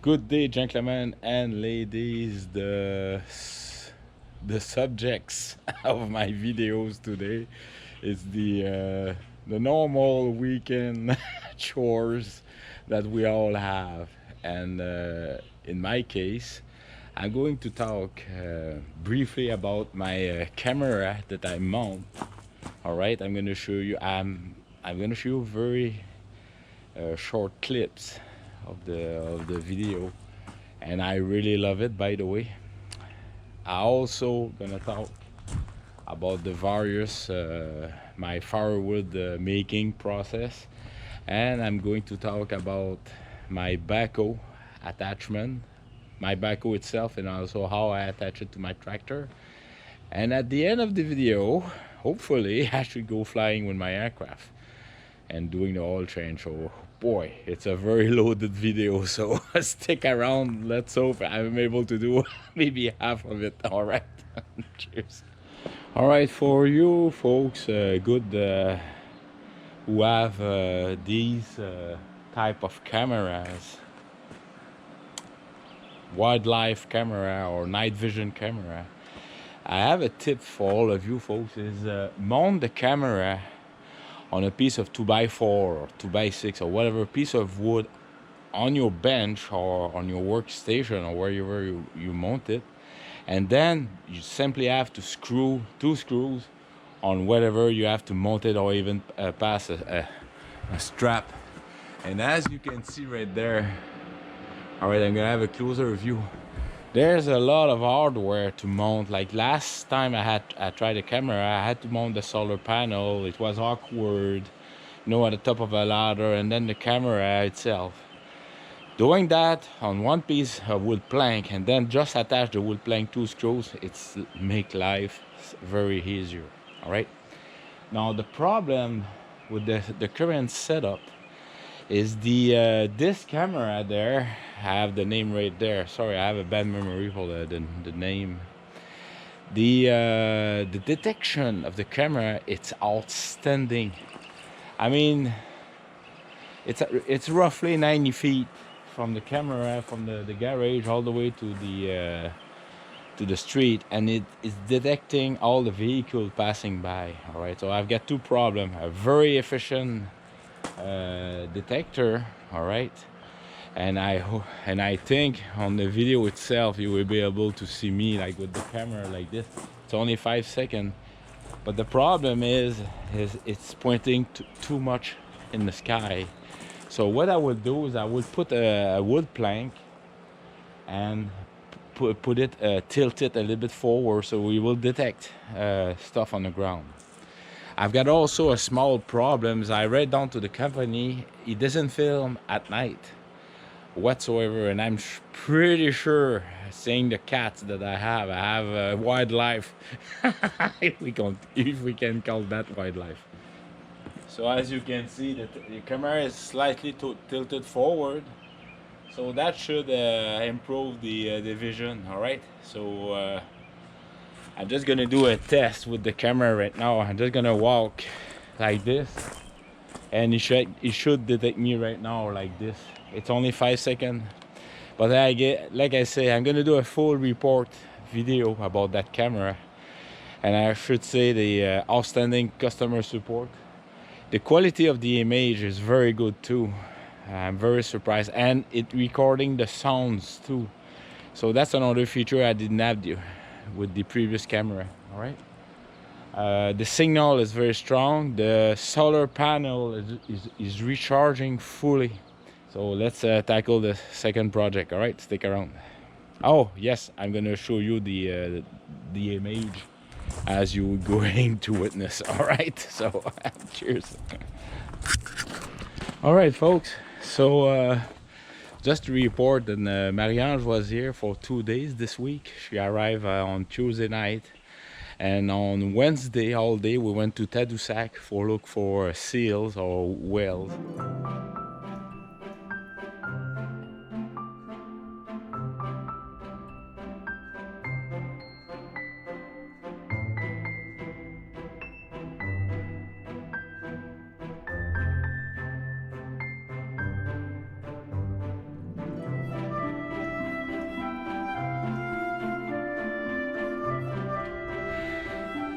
Good day, gentlemen and ladies. The subjects of my videos today is the normal weekend chores that we all have, and in my case, I'm going to talk briefly about my camera that I mount. All right, I'm going to show you. I'm going to show you very short clips of the video, and I really love it, by the way. I also gonna talk about the various my firewood making process, and I'm going to talk about my backhoe attachment, my backhoe itself, and also how I attach it to my tractor. And at the end of the video, hopefully I should go flying with my aircraft and doing the oil change. So boy, it's a very loaded video, so stick around. Let's hope I'm able to do maybe half of it. All right. Cheers. All right, for you folks good who have these type of cameras, wildlife camera or night vision camera, I have a tip for all of you folks: is mount the camera on a piece of 2x4 or 2x6 or whatever piece of wood on your bench or on your workstation or wherever you mount it, and then you simply have to screw 2 screws on whatever you have to mount it, or even pass a strap. And as you can see right there, all right, I'm gonna have a closer view. There's a lot of hardware to mount. Like last time I tried the camera, I had to mount the solar panel. It was awkward, at the top of a ladder, and then the camera itself. Doing that on one piece of wood plank and then just attach the wood plank 2 screws, it's make life very easier. All right. Now the problem with the current setup is this camera there. I have the name right there. Sorry, I have a bad memory for the name. The detection of the camera, it's outstanding. I mean, it's roughly 90 feet from the camera, from the garage all the way to the street, and it is detecting all the vehicle passing by. All right, so I've got 2 problems: a very efficient detector, all right, and I think on the video itself you will be able to see me like with the camera like this. It's only 5 seconds, but the problem is it's pointing too much in the sky. So what I will do is I will put a wood plank and put it tilt it a little bit forward, so we will detect stuff on the ground. I've got also a small problem. I read down to the company, it doesn't film at night whatsoever, and I'm pretty sure, seeing the cats that I have wildlife, if we can call that wildlife. So as you can see, the camera is slightly tilted forward, so that should improve the vision. All right, so I'm just gonna do a test with the camera right now. I'm just gonna walk like this, and it should detect me right now like this. It's only 5 seconds, but like I say, I'm gonna do a full report video about that camera, and I should say the outstanding customer support. The quality of the image is very good too. I'm very surprised, and it recording the sounds too. So that's another feature I didn't have with the previous camera. All right. The signal is very strong. The solar panel is recharging fully. So let's tackle the second project. All right, stick around. Oh yes, I'm gonna show you the image as you're going to witness. All right, so cheers. All right, folks, so just to report that Marie-Ange was here for 2 days this week. She arrived on Tuesday night, and on Wednesday all day we went to Tadoussac for look for seals or whales.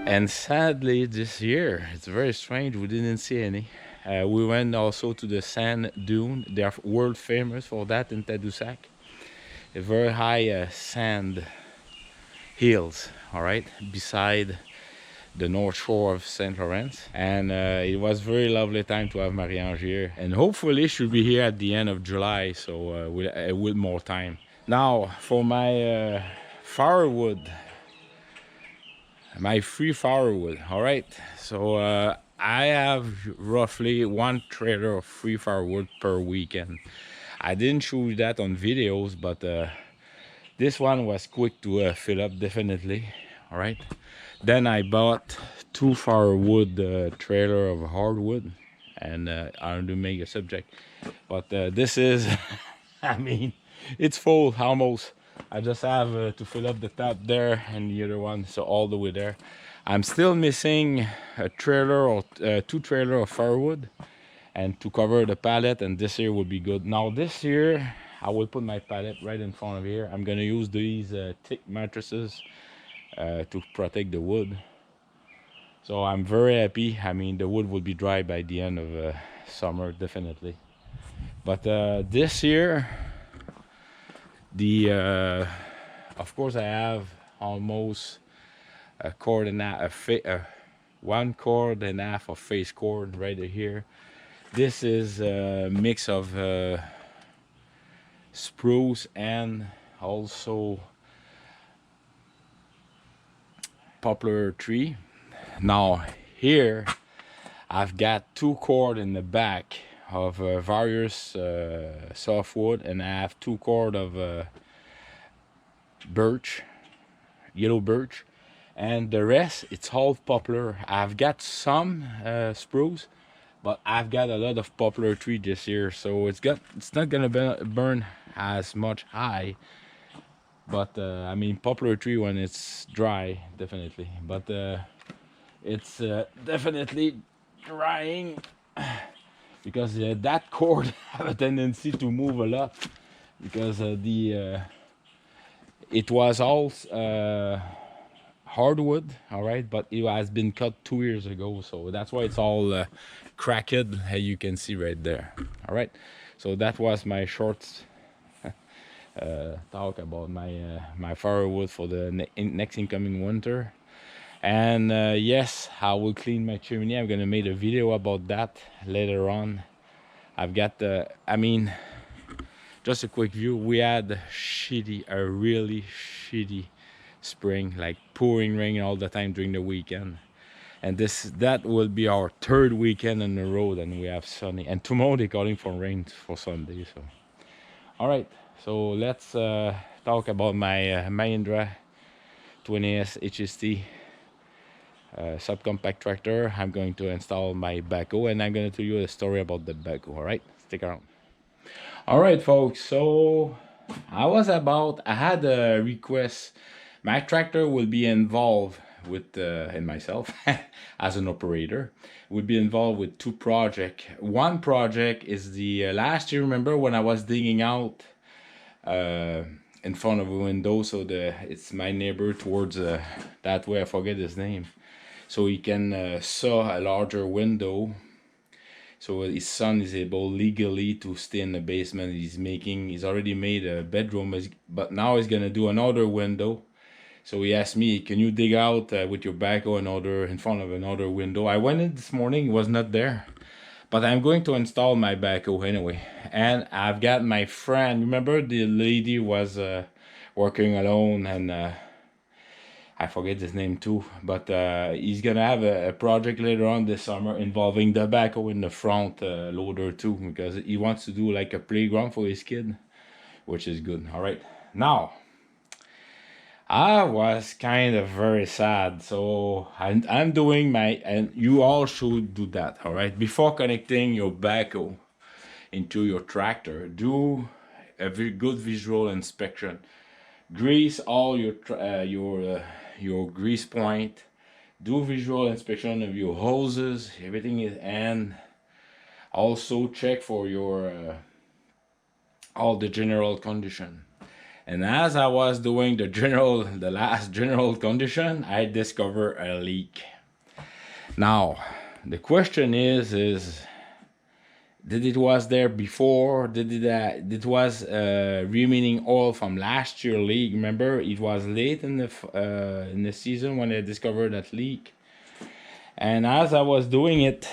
And sadly, this year, it's very strange, we didn't see any. We went also to the sand dune. They are world famous for that in Tadoussac. A very high sand hills, all right, beside the north shore of St. Lawrence. And it was very lovely time to have Marie-Ange here. And hopefully she'll be here at the end of July, so with more time. Now, for my firewood, my free firewood, all right. So I have roughly 1 trailer of free firewood per weekend. I didn't show you that on videos, but this one was quick to fill up, definitely. All right. Then I bought 2 firewood trailer of hardwood, and I don't do make a subject, but this is, I mean, it's full almost. I just have to fill up the top there and the other one, so all the way there. I'm still missing a trailer or 2 trailer of firewood, and to cover the pallet, and this here will be good. Now this year, I will put my pallet right in front of here. I'm gonna use these thick mattresses to protect the wood. So I'm very happy. I mean, the wood will be dry by the end of summer, definitely. But this year, the of course I have almost a cord and a 1 cord and a half of face cord right here. This is a mix of spruce and also poplar tree. Now here I've got 2 cord in the back of various softwood, and I have 2 cord of birch, yellow birch, and the rest it's all poplar. I've got some spruce, but I've got a lot of poplar tree this year, so it's not gonna burn as much high. But I mean, poplar tree when it's dry, definitely. But it's definitely drying because that cord have a tendency to move a lot because it was all hardwood, all right, but it has been cut 2 years ago, so that's why it's all cracked, as you can see right there. All right, so that was my short talk about my firewood for the next incoming winter. And yes, I will clean my chimney. I'm gonna make a video about that later on. I've got the, I mean, just a quick view. We had a really shitty spring, like pouring rain all the time during the weekend. And that will be our 3rd weekend on the road, and we have sunny. And tomorrow they're calling for rain for Sunday. So, all right. So let's talk about my Mahindra 20s HST subcompact tractor. I'm going to install my backhoe, and I'm going to tell you a story about the backhoe. All right, stick around. All right, folks, so I had a request. My tractor will be involved with and myself as an operator would be involved with 2 projects. One project is the last year, remember when I was digging out in front of a window, so it's my neighbor towards that way, I forget his name, so he can saw a larger window, so his son is able legally to stay in the basement. He's already made a bedroom, but now he's gonna do another window. So he asked me, can you dig out with your backhoe in front of another window? I went in this morning, it was not there, but I'm going to install my backhoe anyway. And I've got my friend, remember the lady was working alone, and I forget his name too, but he's gonna have a project later on this summer involving the backhoe in the front loader too, because he wants to do like a playground for his kid, which is good. All right, now I was kind of very sad, so I'm doing and you all should do that. All right, before connecting your backhoe into your tractor, do a very good visual inspection. Grease all your grease point. Do visual inspection of your hoses, everything is, and also check for your all the general condition. And as I was doing the last general condition, I discovered a leak. Now, the question is did it was there before? Did it was remaining oil from last year leak? Remember, it was late in the season when I discovered that leak. And as I was doing it,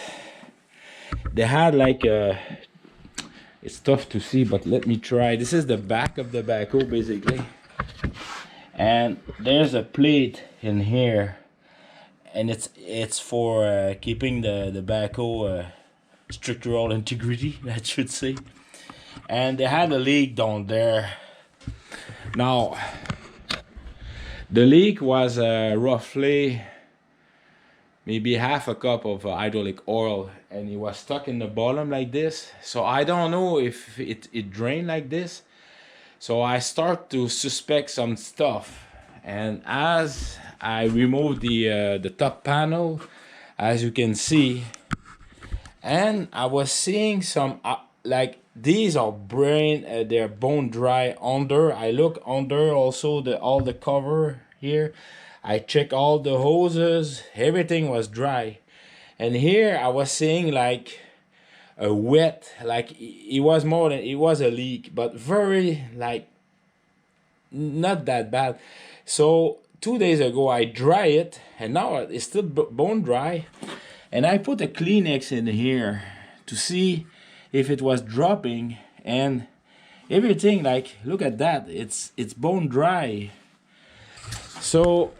they had like a. It's tough to see, but let me try. This is the back of the backhoe, basically, and there's a plate in here, and it's for keeping the backhoe. Structural integrity, I should say. And they had a leak down there. Now, the leak was roughly maybe half a cup of hydraulic oil, and it was stuck in the bottom like this. So I don't know if it drained like this. So I start to suspect some stuff. And as I remove the top panel, as you can see, and I was seeing some like these are they're bone dry under. I look under also all the cover here. I check all the hoses, everything was dry. And here I was seeing like a wet, like it was more than it was a leak, but very like not that bad. So 2 days ago I dry it, and now it's still bone dry. And I put a Kleenex in here to see if it was dropping, and everything, like, look at that, it's bone dry. So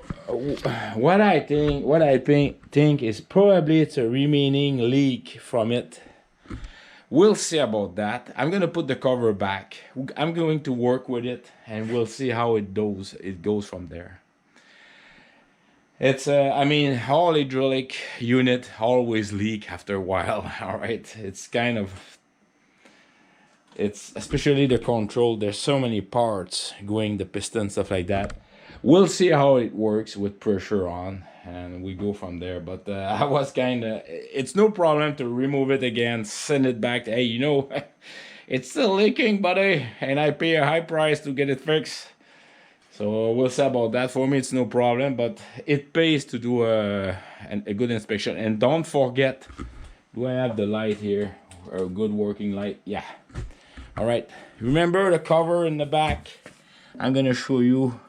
what I think is probably it's a remaining leak from it. We'll see about that. I'm gonna put the cover back. I'm going to work with it, and we'll see how it goes. It goes from there. It's I mean, all hydraulic unit always leak after a while. All right, it's kind of, it's especially the control. There's so many parts going, the piston, stuff like that. We'll see how it works with pressure on, and we go from there. But I was kind of, it's no problem to remove it again, send it back. Hey, you know, it's still leaking, buddy, and I pay a high price to get it fixed. So we'll see about that. For me, it's no problem, but it pays to do a good inspection. And don't forget, do I have the light here? A good working light? Yeah. All right. Remember the cover in the back? I'm gonna show you.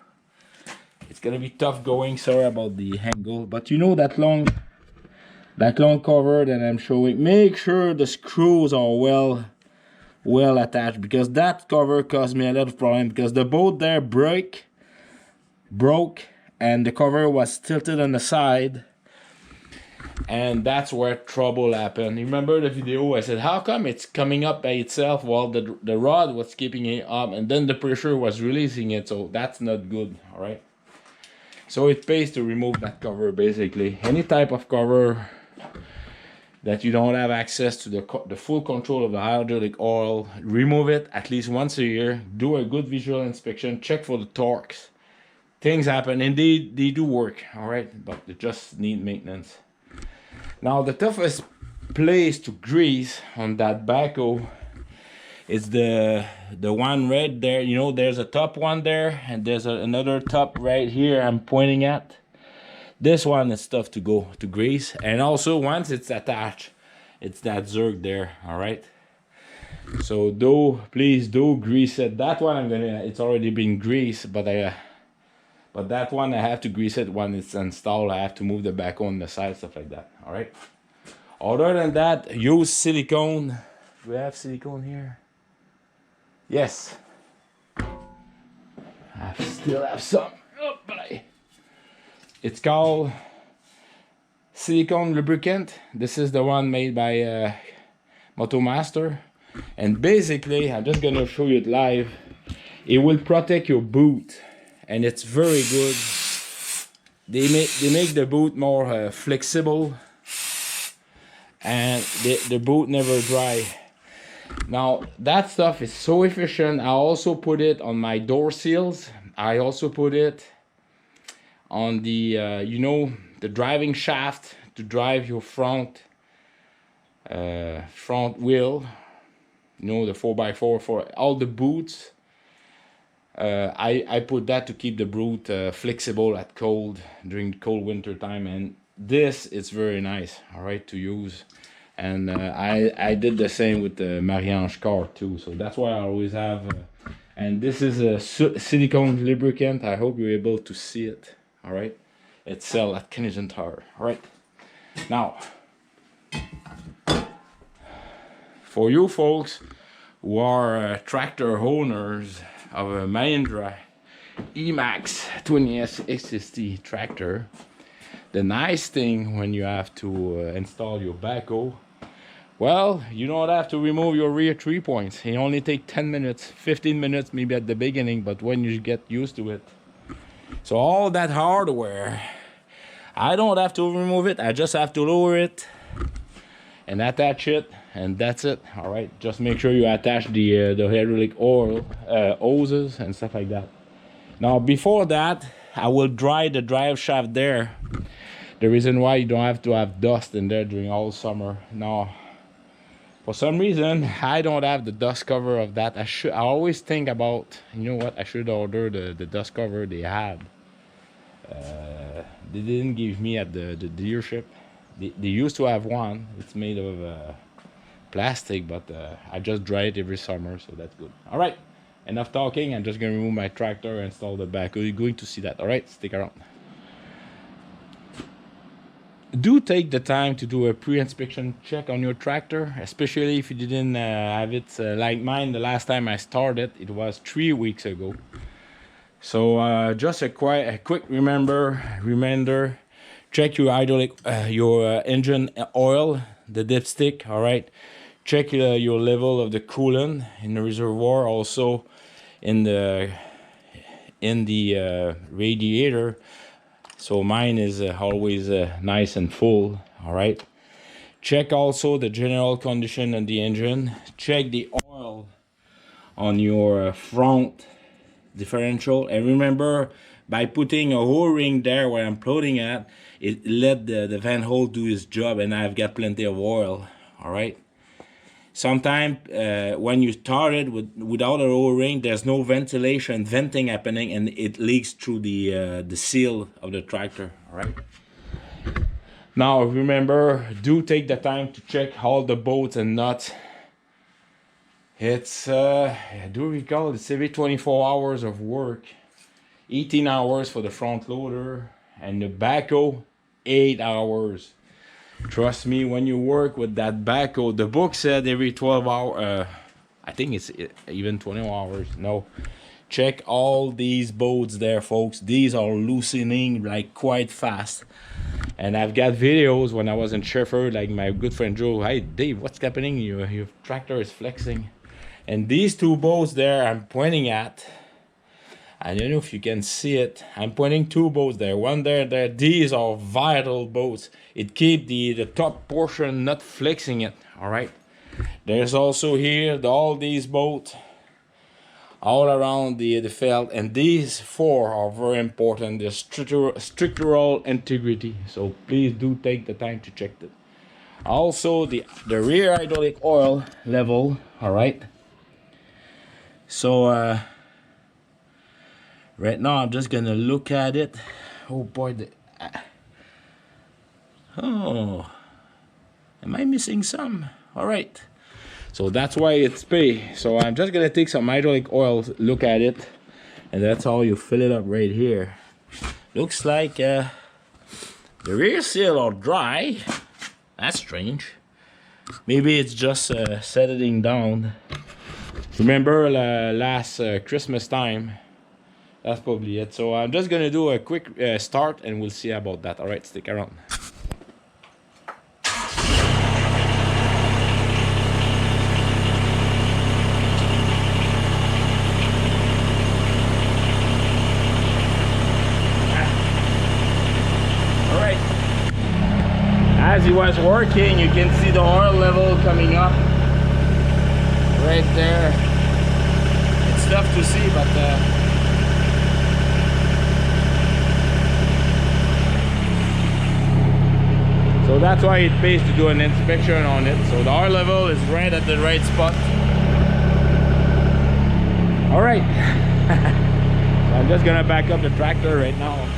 It's gonna be tough going. Sorry about the angle, but you know that long cover that I'm showing. Make sure the screws are well attached, because that cover caused me a lot of problem, because the bolt there broke, and the cover was tilted on the side, and that's where trouble happened. You remember the video? I said, how come it's coming up by itself? Well, the rod was keeping it up, and then the pressure was releasing it, so that's not good. All right, so it pays to remove that cover. Basically, any type of cover that you don't have access to the full control of the hydraulic oil, remove it at least once a year. Do a good visual inspection, check for the torques. Things happen, and they do work, all right, but they just need maintenance. Now, the toughest place to grease on that backhoe is the one right there. You know, there's a top one there, and there's another top right here I'm pointing at. This one is tough to grease, and also once it's attached, it's that zerk there, all right. So please do grease it. That one it's already been greased, but that one I have to grease it when it's installed. I have to move the backhoe on the side, stuff like that. All right. Other than that, use silicone. Do we have silicone here? Yes. I still have some. Oh, it's called silicone lubricant. This is the one made by MotoMaster, and basically, I'm just gonna show you it live. It will protect your boot, and it's very good. They make the boot more flexible, and the boot never dry. Now that stuff is so efficient. I also put it on my door seals. I also put it on the you know, the driving shaft to drive your front wheel. You know, the 4x4 for all the boots. I put that to keep the brute flexible at cold during the cold winter time, and this is very nice, all right, to use. And I did the same with the Marie-Ange car too, so that's why I always have and this is a silicone lubricant. I hope you're able to see it, all right. It's sold at Canadian Tire, all right. Now for you folks who are tractor owners of a Mahindra eMax 20s HST tractor, the nice thing when you have to install your backhoe, well, you don't have to remove your rear 3 points. It only takes 10 minutes, 15 minutes maybe at the beginning, but when you get used to it. So all that hardware, I don't have to remove it. I just have to lower it and attach it, and that's it. All right, just make sure you attach the hydraulic oil hoses and stuff like that. Now before that, I will dry the drive shaft there. The reason why you don't have to have dust in there during all summer. Now for some reason I don't have the dust cover of that. I always think about, you know what, I should order the dust cover they had. They didn't give me at the dealership. They used to have one. It's made of plastic, but I just dry it every summer, so that's good. All right, enough talking. I'm just gonna remove my tractor and install the backhoe. You're going to see that. All right, stick around. Do take the time to do a pre-inspection check on your tractor, especially if you didn't have it like mine. The last time I started, it was 3 weeks ago. So just a quick reminder, check your hydraulic, your engine oil, the dipstick, all right. Check your level of the coolant in the reservoir, also in the radiator. So mine is always nice and full, all right. Check also the general condition of the engine. Check the oil on your front differential, and remember, by putting a O-ring there where I'm floating at, it let the van hole do its job, and I've got plenty of oil, all right. Sometimes when you started without an O-ring, there's no venting happening, and it leaks through the seal of the tractor, all right. Now remember, do take the time to check all the bolts and nuts. It's I do recall it's every 24 hours of work. 18 hours for the front loader, and the backhoe 8 hours. Trust me, when you work with that backhoe, the book said every 12 hours, I think it's even 20 hours. No, check all these bolts there, folks. These are loosening like quite fast. And I've got videos when I was in Sheffield, like my good friend Joe. Hey Dave, what's happening? Your tractor is flexing. And these two bolts there I'm pointing at, I don't know if you can see it. I'm pointing two bolts there, one there. These are vital bolts. It keeps the top portion not flexing it, all right. There's also here all these bolts all around the felt, and these four are very important. The structural integrity, so please do take the time to check that. Also the rear hydraulic oil level, all right. So right now I'm just gonna look at it. Oh boy, oh, am I missing some? All right, so that's why it's pay. So I'm just gonna take some hydraulic oil, look at it, and that's how you fill it up right here. Looks like the rear seal are dry. That's strange. Maybe it's just settling down. Remember last Christmas time? That's probably it. So I'm just gonna do a quick start, and we'll see about that. All right, stick around. All right. As he was working, you can see the oil level coming up right there. It's tough to see, but so that's why it pays to do an inspection on it. So the oil level is right at the right spot. All right. So I'm just gonna back up the tractor right now.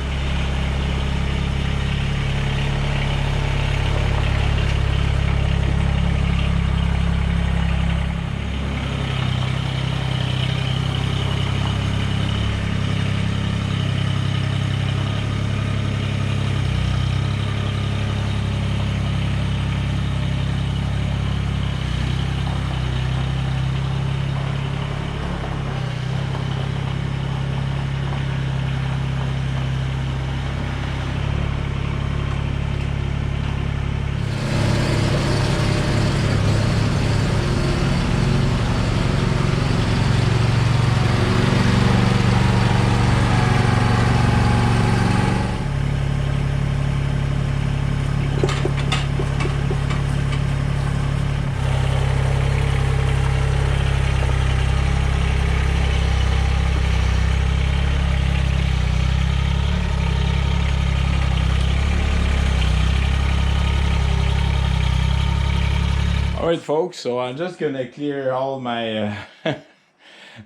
Alright folks, so I'm just gonna clear all my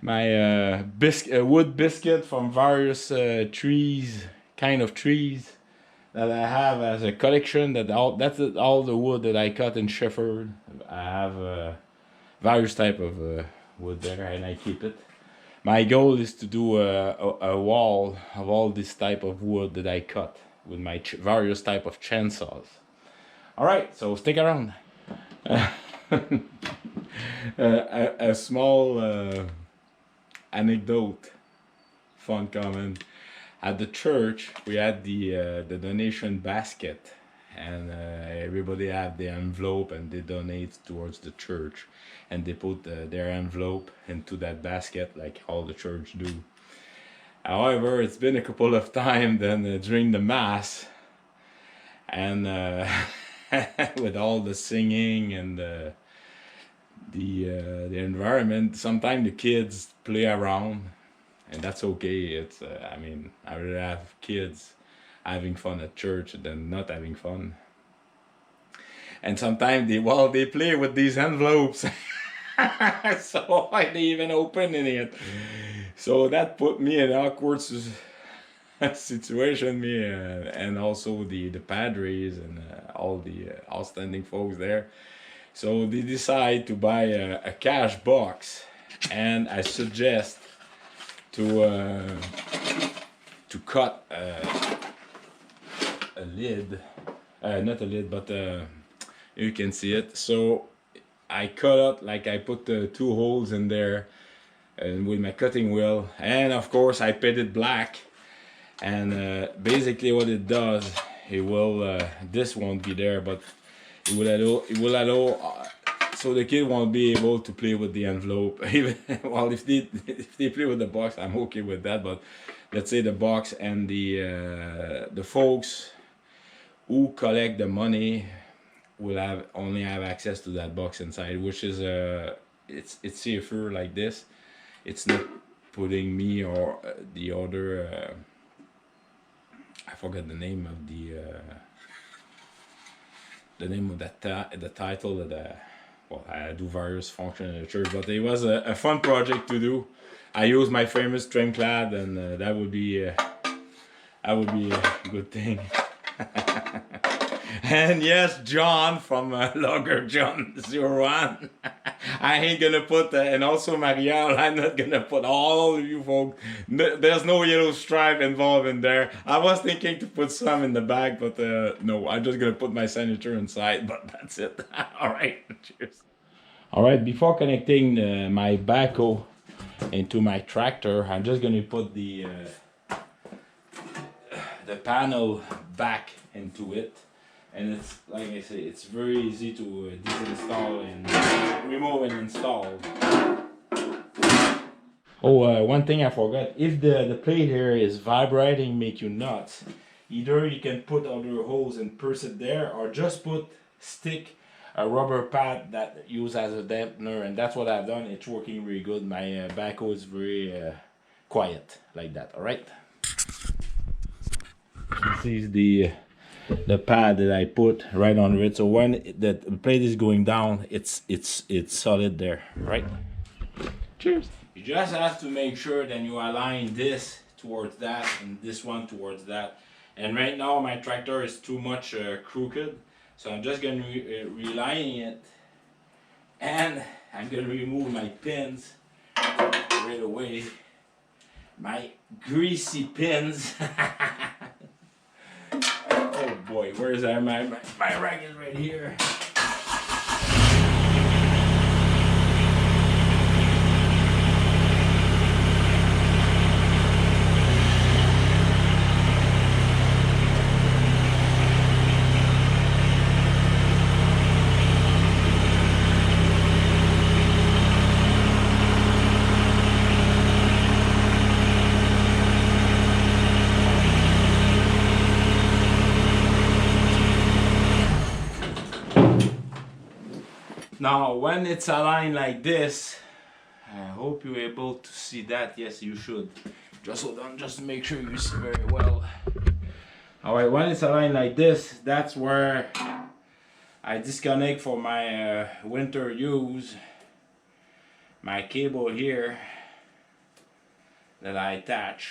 my wood biscuit from various trees, kind of trees that I have as a collection. That's all the wood that I cut in Shefford. I have various type of wood there, and I keep it. My goal is to do a wall of all this type of wood that I cut with my various type of chainsaws. Alright, so stick around. A small anecdote, fun comment. At the church, we had the donation basket, and everybody have the envelope, and they donate towards the church, and they put their envelope into that basket like all the church do. However, it's been a couple of times then during the mass, and with all the singing and the environment, sometimes the kids play around, and that's okay. It's I mean, I rather have kids having fun at church than not having fun. And sometimes they play with these envelopes. So I didn't even opening it. So that put me in an awkward situation, me and also the padres and all the outstanding folks there. So they decide to buy a cash box, and I suggest to cut a lid, not a lid, but you can see it. So I cut up, like I put the 2 holes in there, and with my cutting wheel, and of course I painted it black. And basically what it does, it will this won't be there, but it will allow so the kid won't be able to play with the envelope. Even well, if they play with the box, I'm okay with that. But let's say the box and the folks who collect the money will only have access to that box inside, which is it's safer like this. It's not putting me or the other I forgot the name of the title of the, well, I do various functions in the church, but it was a fun project to do. I use my famous trim clad, and that would be a good thing. And yes, John from Logger John 01. I ain't gonna put and also Marie-Ange, I'm not gonna put all of you folks. There's no yellow stripe involved in there. I was thinking to put some in the back, but no, I'm just gonna put my signature inside, but that's it. Alright, cheers. Alright, before connecting my backhoe into my tractor, I'm just gonna put the panel back into it. And it's, like I say, it's very easy to disinstall and remove and install. Oh, one thing I forgot. If the plate here is vibrating, make you nuts, either you can put other holes and press it there, or just stick a rubber pad that use as a dampener, and that's what I've done. It's working really good. My backhoe is very quiet like that. All right. This is the pad that I put right under it, so when the plate is going down, it's solid there, right? Cheers. You just have to make sure that you align this towards that and this one towards that. And right now my tractor is too much crooked, so I'm just going to realign it, and I'm going to remove my pins right away. My greasy pins. Oh boy, where's that? My rack is right here. Now, when it's aligned like this, I hope you're able to see that. Yes, you should. Just hold on, just to make sure you see very well. Alright, when it's aligned like this, that's where I disconnect for my winter use my cable here that I attached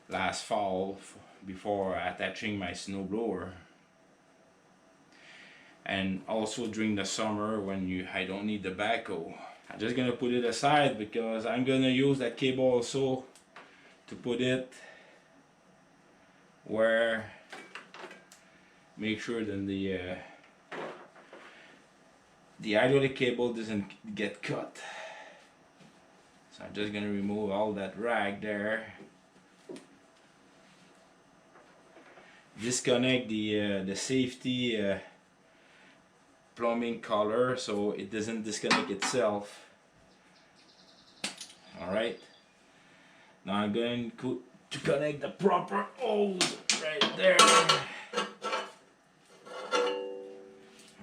last fall before attaching my snowblower. And also during the summer when I don't need the backhoe. I'm just gonna put it aside because I'm gonna use that cable also to put it where, make sure that the hydraulic cable doesn't get cut. So I'm just gonna remove all that rag there. Disconnect the safety plumbing collar so it doesn't disconnect itself. Alright, now I'm going to connect the proper hose right there.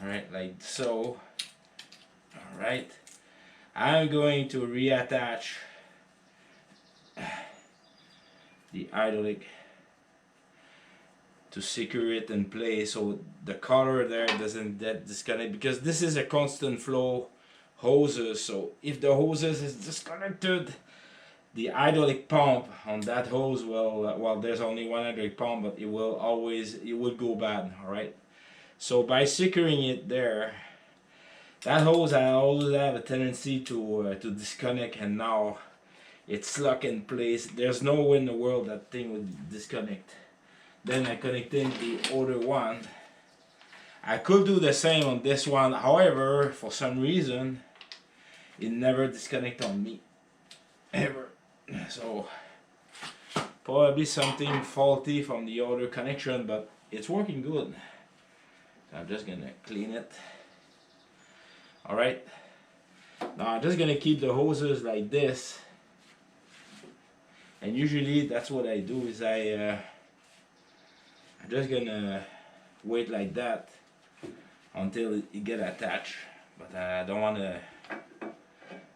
Alright, like so. Alright, I'm going to reattach the hydraulic to secure it in place so the collar there doesn't get disconnected, because this is a constant flow hoses. So if the hoses is disconnected, the hydraulic pump on that hose will well, there's only one hydraulic pump, but it will go bad. All right, so by securing it there, that hose I always have a tendency to disconnect, and now it's locked in place. There's no way in the world that thing would disconnect. Then I connected the other one. I could do the same on this one, however, for some reason it never disconnected on me ever. So probably something faulty from the other connection, but it's working good. So I'm just gonna clean it. Alright, now I'm just gonna keep the hoses like this, and usually that's what I do is I'm just gonna wait like that until it get attached, but I don't want the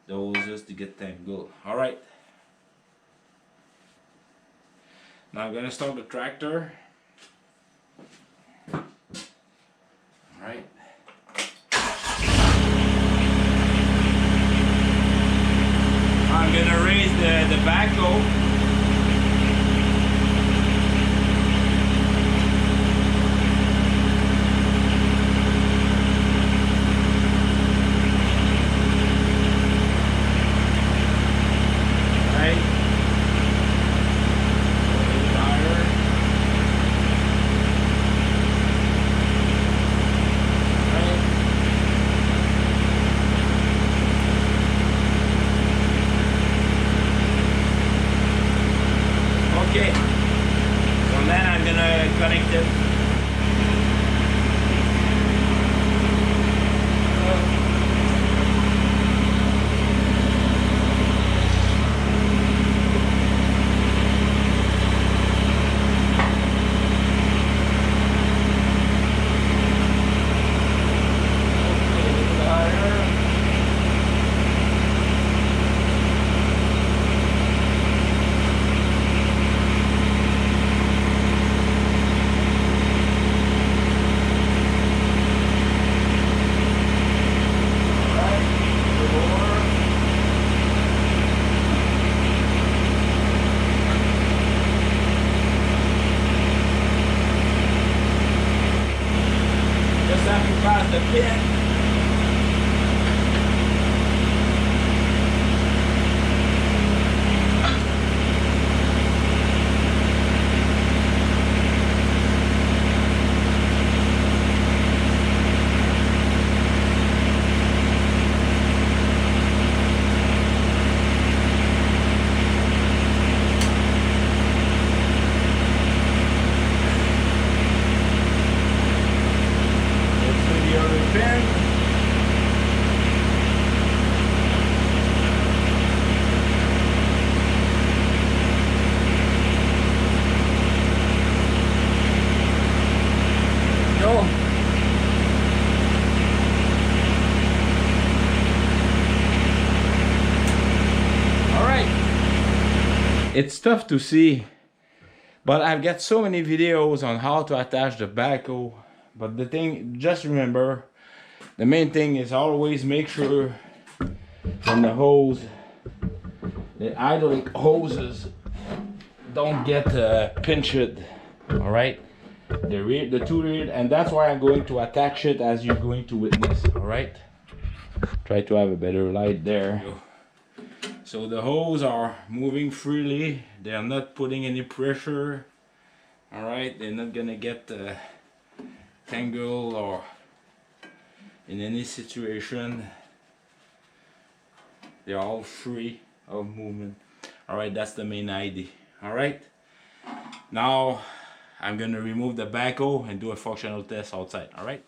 hoses to get tangled. Alright, now I'm gonna start the tractor. Alright, I'm gonna raise the backhoe. it's tough to see, but I've got so many videos on how to attach the backhoe. But the thing, just remember, the main thing is always make sure when the hose, the hydraulic hoses don't get pinched. All right, the two rear, and that's why I'm going to attach it as you're going to witness. All right, try to have a better light there. So the hose are moving freely, they are not putting any pressure. All right, they're not gonna get tangled or in any situation. They're all free of movement. All right, that's the main idea. All right, now I'm gonna remove the backhoe and do a functional test outside. All right.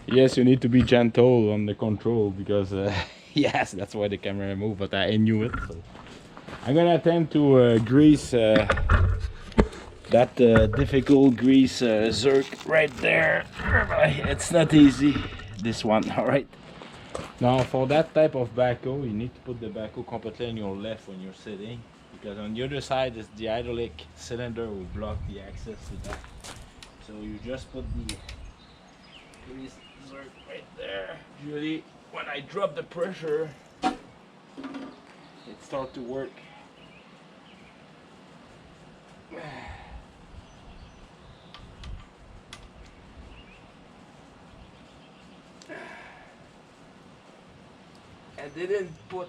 Yes, you need to be gentle on the control because yes, that's why the camera moved, but I knew it. So. I'm gonna attempt to grease that difficult grease zerk right there. It's not easy, this one. All right. Now for that type of backhoe, you need to put the backhoe completely on your left when you're sitting, because on the other side is the hydraulic cylinder will block the access to that. So you just put the grease zerk right there. Usually when I drop the pressure, it starts to work. And they didn't put,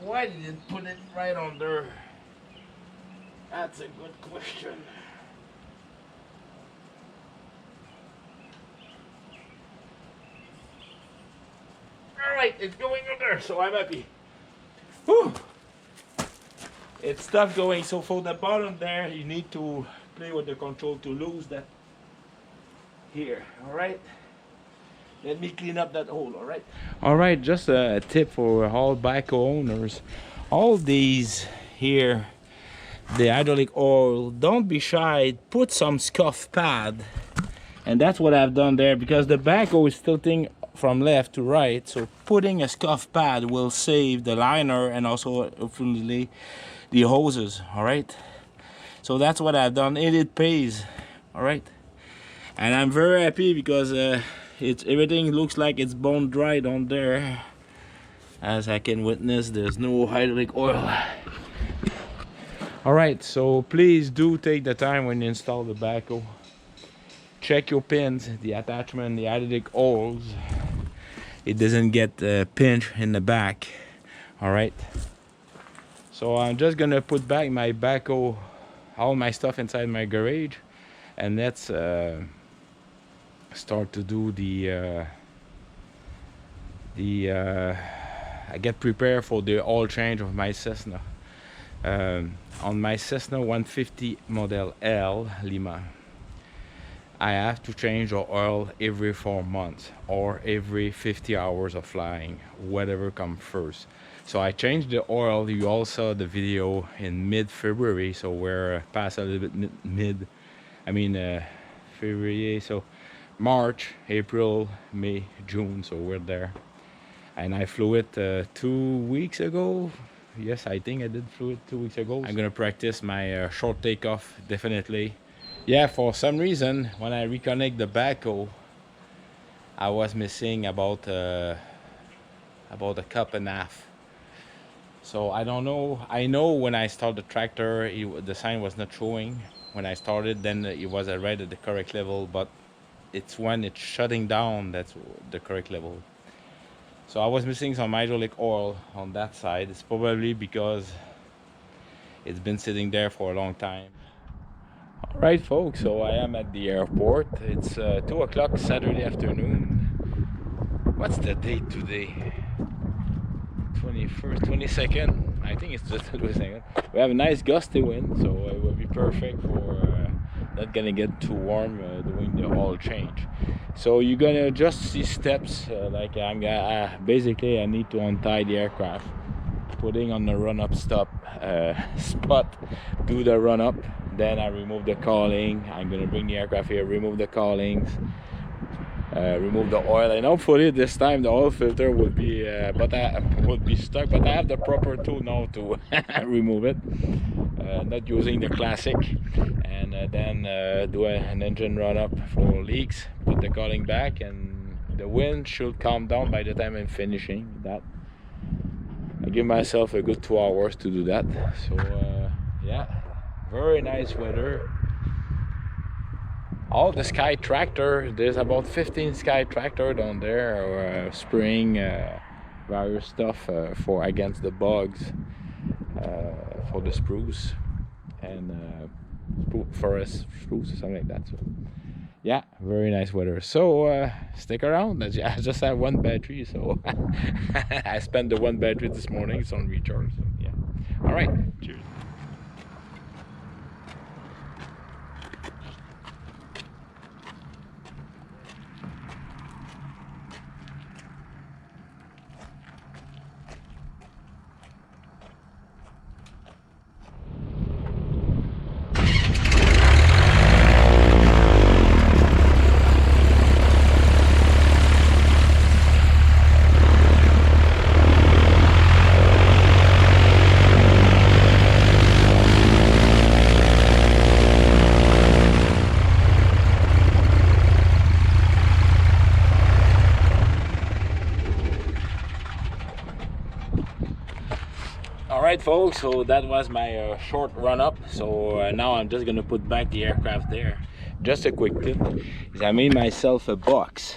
why they didn't put it right on there? That's a good question. Alright, it's going on there, so I'm happy. Whew. It's tough going, so for the bottom there, you need to play with the control to lose that here, alright? Let me clean up that hole, alright? Alright, just a tip for all backhoe owners. All these here, the hydraulic oil, don't be shy, put some scuff pad. And that's what I've done there, because the backhoe is tilting from left to right, so putting a scuff pad will save the liner and also hopefully the hoses. All right, so that's what I've done, and it pays. All right, and I'm very happy because it's everything looks like it's bone dried on there. As I can witness, there's no hydraulic oil. All right, so please do take the time when you install the backhoe. Check your pins, the attachment, the hydraulic oils. It doesn't get pinched in the back. All right. So I'm just gonna put back my backhoe, all my stuff inside my garage, and let's start to do I get prepared for the oil change of my Cessna. On my Cessna 150 model L Lima. I have to change the oil every 4 months or every 50 hours of flying, whatever comes first. So I changed the oil. You all saw the video in mid-February, so we're past a little bit February, so March, April, May, June, so we're there. And I flew it 2 weeks ago. Yes, I think I did flew it 2 weeks ago. I'm gonna practice my short takeoff, definitely. Yeah, for some reason, when I reconnect the backhoe, I was missing about a cup and a half. So I don't know. I know when I start the tractor, the sign was not showing. When I started, then it was right at the correct level, but it's when it's shutting down that's the correct level. So I was missing some hydraulic oil on that side. It's probably because it's been sitting there for a long time. All right, folks, so I am at the airport. It's 2 o'clock Saturday afternoon. What's the date today? 21st, 22nd. I think it's just 22nd. We have a nice gusty wind, so it will be perfect for not gonna get too warm doing the oil change. So you're gonna just see steps like I'm gonna basically I need to untie the aircraft, putting on the run-up spot, do the run-up, then I remove the cowling. I'm gonna bring the aircraft here, remove the cowlings, remove the oil, and hopefully this time the oil filter will be stuck, but I have the proper tool now to remove it, not using the classic. And then do an engine run up for leaks, put the cowling back, and the wind should calm down by the time I'm finishing that. I give myself a good 2 hours to do that. So yeah, very nice weather. All the Sky tractor, there's about 15 Sky tractor down there, spraying various stuff for against the bugs, for the spruce and forest spruce or something like that. So yeah, very nice weather. So stick around. I just have one battery, so I spent the one battery this morning. It's on recharge. So yeah. All right. Cheers. Alright folks, so that was my short run up. So now I'm just gonna put back the aircraft there. Just a quick tip is I made myself a box.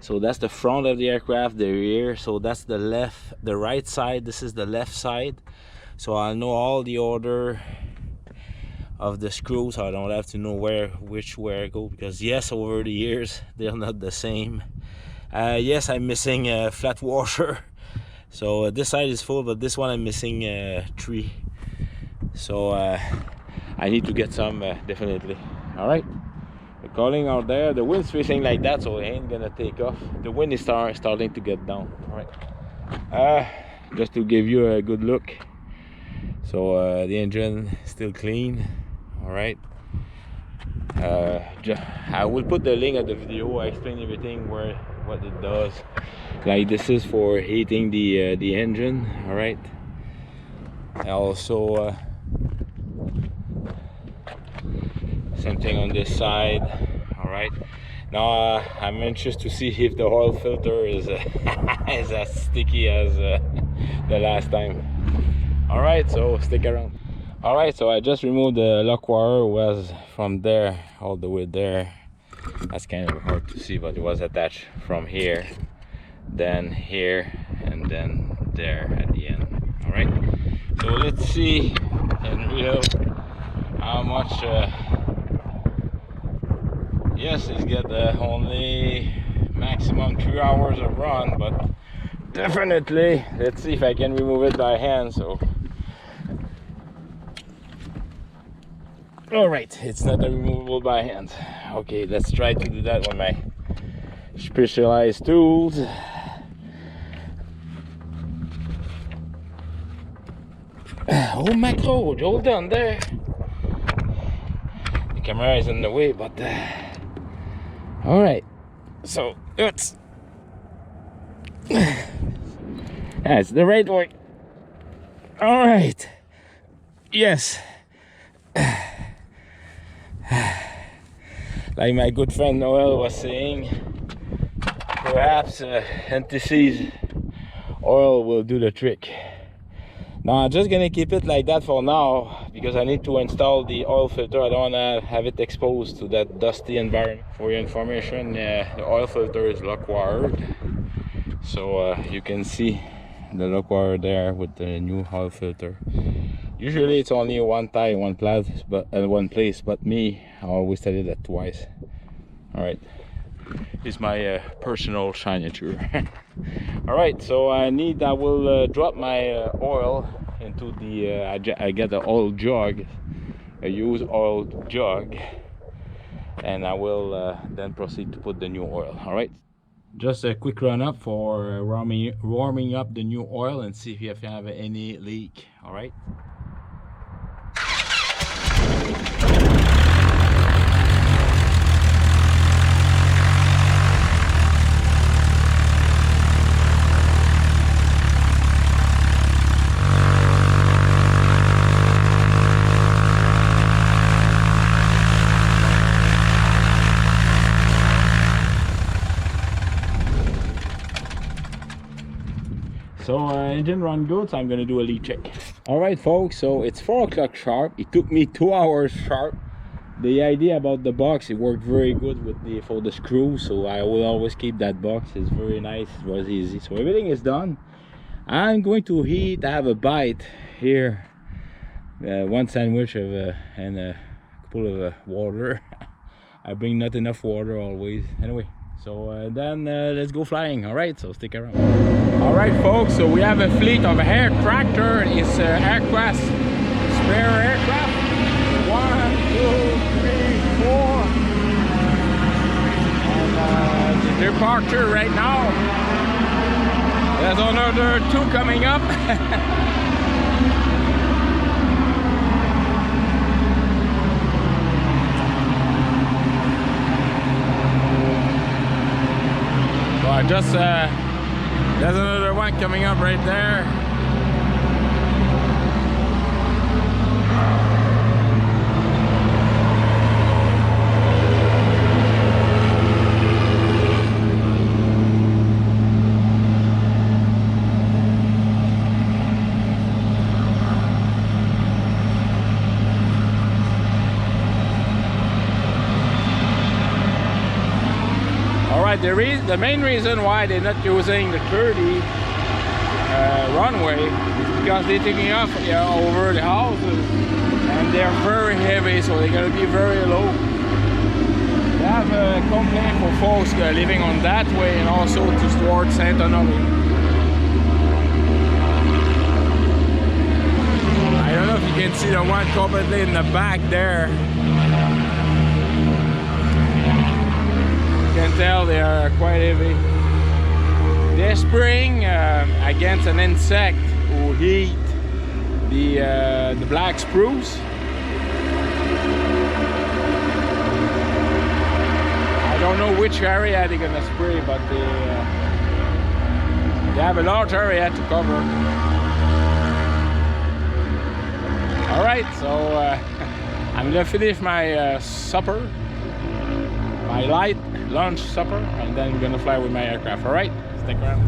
So that's the front of the aircraft, the rear, so that's the right side, this is the left side. So I'll know all the order of the screws, so I don't have to know which way I go, because yes, over the years they're not the same. Yes, I'm missing a flat washer. So this side is full, but this one I'm missing 3. So I need to get some definitely. All right, the cowling out there, the wind's facing like that, so it ain't gonna take off. The wind is starting to get down. All right, just to give you a good look. So the engine is still clean. All right, I will put the link of the video. I explain everything what it does. Like this is for heating the engine. All right, and also same thing on this side. All right, now I'm anxious to see if the oil filter is is as sticky as the last time. All right, so stick around. All right, so I just removed the lock wire. Was from there all the way there. That's kind of hard to see, but it was attached from here, then here, and then there at the end. All right, so let's see in real how much. Yes, it's got only maximum 2 hours of run, but definitely let's see if I can remove it by hand. So All right, it's not removable by hand. Okay, let's try to do that with my specialized tools. Oh, macro, hold on there. The camera is in the way, but all right. So it's that's the right way. All right. Yes. Like my good friend Noel was saying, perhaps anti-seize oil will do the trick. Now I'm just gonna keep it like that for now because I need to install the oil filter. I don't wanna have it exposed to that dusty environment. For your information, the oil filter is lock wired, so you can see the lock wire there with the new oil filter. Usually it's only one tie, one place, but me, I always set it at twice. All right, it's my personal signature. All right, so I will drop my oil into the I get the oil jug, a used oil jug, and I will then proceed to put the new oil. All right, just a quick run up for warming up the new oil and see if you have any leak. All right. So engine run good, so I'm gonna do a leak check. All right, folks, so it's 4 o'clock sharp. It took me 2 hours sharp. The idea about the box, it worked very good with for the screw, so I will always keep that box. It's very nice, it was easy. So everything is done. I'm going to eat. I have a bite here, one sandwich of and a couple of water. I bring not enough water always. Anyway, so then let's go flying. All right, so stick around. All right, folks, so we have a fleet of air tractor. It's aircraft, spare aircraft. 1, 2, 3, 4, and the departure right now. There's another 2 coming up. So I just there's another one coming up right there. The main reason why they're not using the 30 runway is because they're taking off over the houses and they're very heavy, so they're going to be very low. They have a complaint for folks living on that way and also towards Saint-Honoré. I don't know if you can see the one completely in the back there. You can tell they are quite heavy. They're spraying against an insect who eat the black spruce. I don't know which area they're gonna spray, but they have a large area to cover. All right, so I'm gonna finish my supper, my light lunch supper, and then I'm gonna fly with my aircraft. All right, stick around.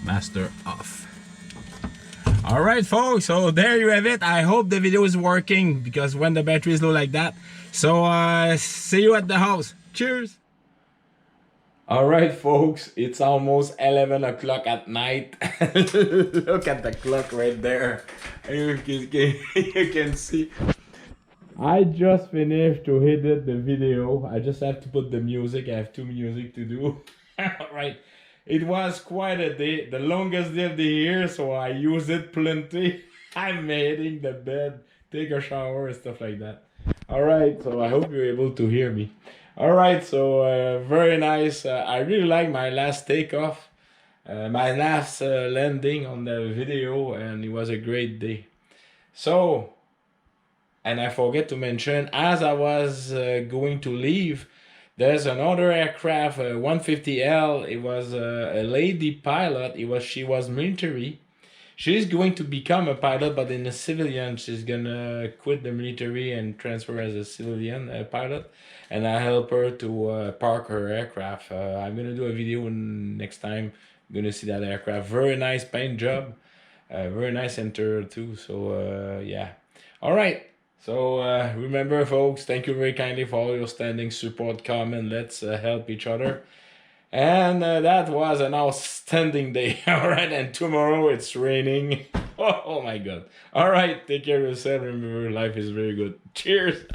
master off. All right, folks, so there you have it. I hope the video is working, because when the battery is low like that. So see you at the house. Cheers. All right, folks, it's almost 11 o'clock at night. Look at the clock right there. You can see. I just finished to edit the video. I just have to put the music. I have 2 music to do. All right. It was quite a day, the longest day of the year, so I used it plenty. I'm making the bed, take a shower, and stuff like that. All right, so I hope you're able to hear me. All right, so very nice. I really like my last takeoff, my last landing on the video, and it was a great day. So, and I forget to mention, as I was going to leave, there's another aircraft, 150L. It was a lady pilot. She was military. She's going to become a pilot, but in a civilian. She's gonna quit the military and transfer as a civilian pilot. And I help her to park her aircraft. I'm gonna do a video next time. You're gonna see that aircraft. Very nice paint job. Very nice interior too. So yeah. All right. So remember, folks, thank you very kindly for all your standing support, comment. Let's help each other. And that was an outstanding day. All right, and tomorrow it's raining. Oh my God. All right, take care of yourself. Remember, life is very good. Cheers.